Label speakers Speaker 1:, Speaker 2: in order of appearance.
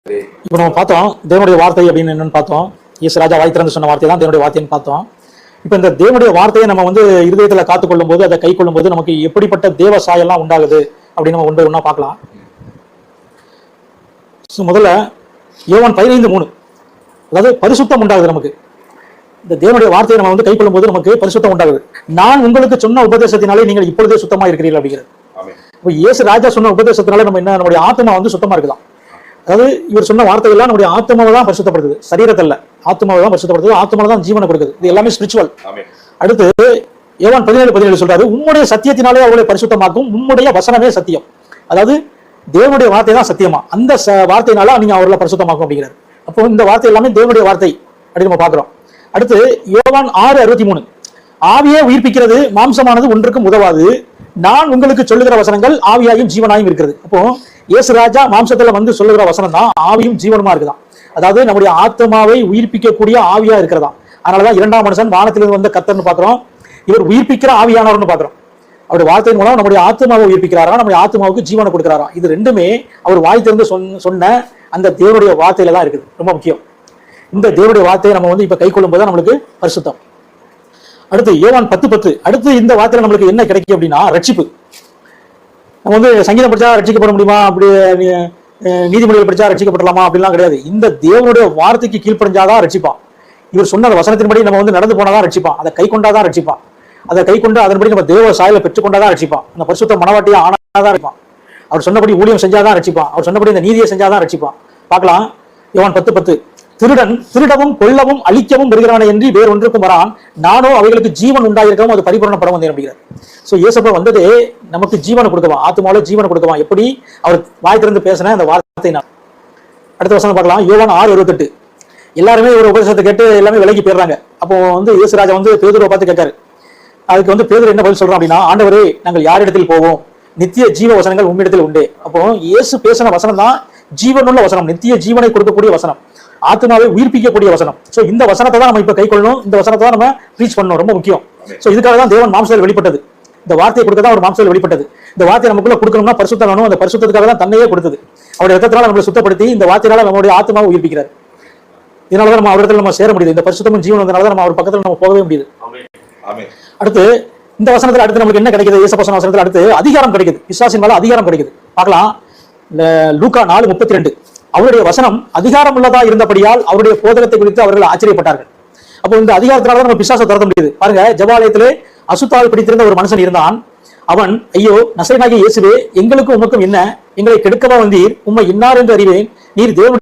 Speaker 1: இப்போ நம்ம பார்த்தோம் தேவனுடைய வார்த்தை அப்படின்னு என்னன்னு பார்த்தோம். இயேசு ராஜா வாய் திறந்து சொன்ன வார்த்தை தான் தேவனுடைய வார்த்தைன்னு பார்த்தோம். இப்போ இந்த தேவனுடைய வார்த்தையை நம்ம வந்து இருதயத்துல காத்துக்கொள்ளும் போது, அதை கை கொள்ளும் போது நமக்கு எப்படிப்பட்ட தேவ சாயெல்லாம் உண்டாகுது அப்படின்னு நம்ம ஒன்று ஒன்றா பார்க்கலாம். முதல்ல யோவான் 15:3, அதாவது பரிசுத்தம் உண்டாகுது நமக்கு. இந்த தேவனுடைய வார்த்தையை நம்ம வந்து கை கொள்ளும் போது நமக்கு பரிசுத்தம் உண்டாகுது. நான் உங்களுக்கு சொன்ன உபதேசத்தினாலே நீங்கள் இப்பொழுதே சுத்தமா இருக்கிறீர்கள் அப்படிங்கிறது. இப்போ இயேசு ராஜா சொன்ன உபதேசத்தினால நம்ம என்ன, நம்முடைய ஆத்மா வந்து சுத்தமா இருக்கலாம். அதாவது இவர் சொன்ன வார்த்தைகள்லாம் நம்முடைய ஆத்மாவை தான் பரிசுத்தப்படுத்துது, சரீரத்தில் ஆத்மாவை தான் பரிசுத்தப்படுத்துது, ஆத்மாவை தான் ஜீவனை கொடுக்குது. இது எல்லாமே ஸ்பிரிச்சுவல். அடுத்து யோவான் 17:17 சொல்றாரு, உம்முடைய சத்தியத்தினாலே அவர்களை பரிசுத்தமாக்கும், உம்முடைய வசனமே சத்தியம். அதாவது தேவனுடைய வார்த்தை தான் சத்தியமா, அந்த வார்த்தையினால நீங்க அவர்களை பரிசுத்தமாக்கும் அப்படிங்கிறார். அப்போ இந்த வார்த்தை எல்லாமே தேவனுடைய வார்த்தை அப்படின்னு நம்ம பாக்குறோம். அடுத்து யோவான் 6:63, ஆவியே உயிர்ப்பிக்கிறது, மாம்சமானது ஒன்றுக்கும் உதவாது, நான் உங்களுக்கு சொல்லுகிற வசனங்கள் ஆவியாயும் ஜீவனாயும் இருக்கிறது. அப்போ இயேசு ராஜா மாம்சத்துல வந்து சொல்லுகிற வசனம் தான் ஆவியும் ஜீவனுமா இருக்குதான். அதாவது நம்முடைய ஆத்மாவை உயிர்ப்பிக்கக்கூடிய ஆவியா இருக்கிறதா. அதனாலதான் இரண்டாம் மனுஷன் வானத்திலிருந்து வந்த கர்த்தர்னு பாக்குறோம். இவர் உயிர்ப்பிக்கிற ஆவியானவர்னு பாக்குறோம். அவருடைய வார்த்தையின் மூலம் நம்முடைய ஆத்மாவை உயிர்ப்பிக்கிறாரா, நம்முடைய ஆத்மாவுக்கு ஜீவனை கொடுக்கிறாரா. இது ரெண்டுமே அவர் வாய் திறந்து சொன்ன அந்த தேவனுடைய வார்த்தையில தான் இருக்குது. ரொம்ப முக்கியம். இந்த தேவனுடைய வார்த்தையை நம்ம வந்து இப்ப கை கொள்ளும் போது நம்மளுக்கு பரிசுத்தம். அடுத்து யோவான் 10:10, அடுத்து இந்த வார்த்தையில நம்மளுக்கு என்ன கிடைக்கும் அப்படின்னா ரட்சிப்பு. நம்ம வந்து சங்கீதம் படிச்சா ரட்சிக்கப்பட முடியுமா, அப்படி நீதிமொழிகள் படிச்சா ரட்சிக்கப்படலாமா அப்படிலாம் கிடையாது. இந்த தேவனுடைய வார்த்தைக்கு கீழ்ப்படிஞ்சாதான் ரட்சிப்பான். இவர் சொன்ன வசனத்தின்படி நம்ம வந்து நடந்து போனாதான் ரட்சிப்பான். அதை கை கொண்டாதான் ரட்சிப்பான். அதை கை கொண்டு அதன்படி நம்ம தேவ சாயலை பெற்றுக்கொண்டாதான் ரட்சிப்பான். அந்த பரிசுத்த மனவாட்டியா ஆனாதான் ரட்சிப்பான். அவர் சொன்னபடி ஊழியம் செஞ்சாதான் ரட்சிப்பான். அவர் சொன்னபடி இந்த நீதியை செஞ்சாதான் ரட்சிப்பான். பார்க்கலாம் யோவான் 10:10, திருடன் திருடவும் கொல்லவும் அழிக்கவும் வருகிறவனை என்று வேறு ஒன்றுக்கும் வரான், நானோ அவைகளுக்கு ஜீவன் உண்டாயிருக்கவும் அது பரிபூரணப்பட வந்தேன் அப்படிங்கிறார். ஸோ இயேசுப்பா வந்ததே நமக்கு ஜீவனை கொடுக்குவான், ஆத்மாவில ஜீவனை கொடுக்குவான். எப்படி அவர் வாய் திறந்து பேசின அந்த வார்த்தை. அடுத்த வசனம் பார்க்கலாம், யோவான் 6:28, எல்லாருமே ஒரு உபதேசத்தை கேட்டு எல்லாமே விலகி போயிடுறாங்க. அப்போ வந்து இயேசு ராஜா வந்து பேதுருவை பார்த்து கேட்காரு. அதுக்கு வந்து பேதுரு என்ன பதில் சொல்றோம் அப்படின்னா, ஆண்டவரே நாங்கள் யாரிடத்தில் போவோம், நித்திய ஜீவ வசனங்கள் உம்மிடத்தில் உண்டு. அப்போ இயேசு பேசின வசனம் தான் ஜீவனுள்ள வசனம், நித்திய ஜீவனை கொடுக்கக்கூடிய வசனம், ஆத்மாவை உயிர்ப்பிக்கக்கூடிய வசனம். சோ இந்த வசனத்தை தான் நம்ம இப்ப கை கொள்ளணும், இந்த வசனத்தை தான் நம்ம ரீச் பண்ணணும், ரொம்ப முக்கியம். சோ இதுக்காக தான் தேவன் மாம்சத்தில் வெளிப்பட்டது, இந்த வார்த்தையை கொடுக்க தான் அவர் மாம்சத்தில் வெளிப்பட்டது. இந்த வார்த்தையை நமக்குள்ள கொடுக்கணும்னா பரிசுத்தம் வேணும். அந்த பரிசுத்தத்துக்காக தான் தன்னையே கொடுத்தது. அவருடைய ரத்தத்தினால நம்மளை சுத்தப்படுத்தி இந்த வார்த்தையினால நம்மளுடைய ஆத்மாவை உயிர்ப்பிக்கிறார். இதனாலதான் நம்ம அவரிடத்துல நம்ம சேர முடியுது. இந்த பரிசுத்தமும் ஜீவன் வந்தனால நம்ம அவர் பக்கத்துல நம்ம போகவே முடியுது. அடுத்து இந்த வசனத்துல அடுத்து நமக்கு என்ன கிடைக்குது, இயேசுப்பா வசனத்துல அடுத்து அதிகாரம் கிடைக்குது, பிசாசின் மேல அதிகாரம் கிடைக்குது. பார்க்கலாம் லூக்கா 4:32, அவருடைய வசனம் அதிகாரம் உள்ளதா இருந்தபடியால் அவருடைய போதகத்தை குறித்து அவர்கள் ஆச்சரியப்பட்டார்கள். அப்போ இந்த அதிகாரத்தினால நம்ம பிசாசை துரத்த முடியுது. பாருங்க, ஜெபாலயத்திலே அசுத்தாவை பிடித்திருந்த ஒரு மனுஷன் இருந்தான். அவன், ஐயோ நசரேயனாகிய இயேசுவே, எங்களுக்கும் உமக்கும் என்ன, எங்களை கெடுக்கவா வந்தீர், உம்மை இன்னார் என்று அறிவேன், நீர் தேவன்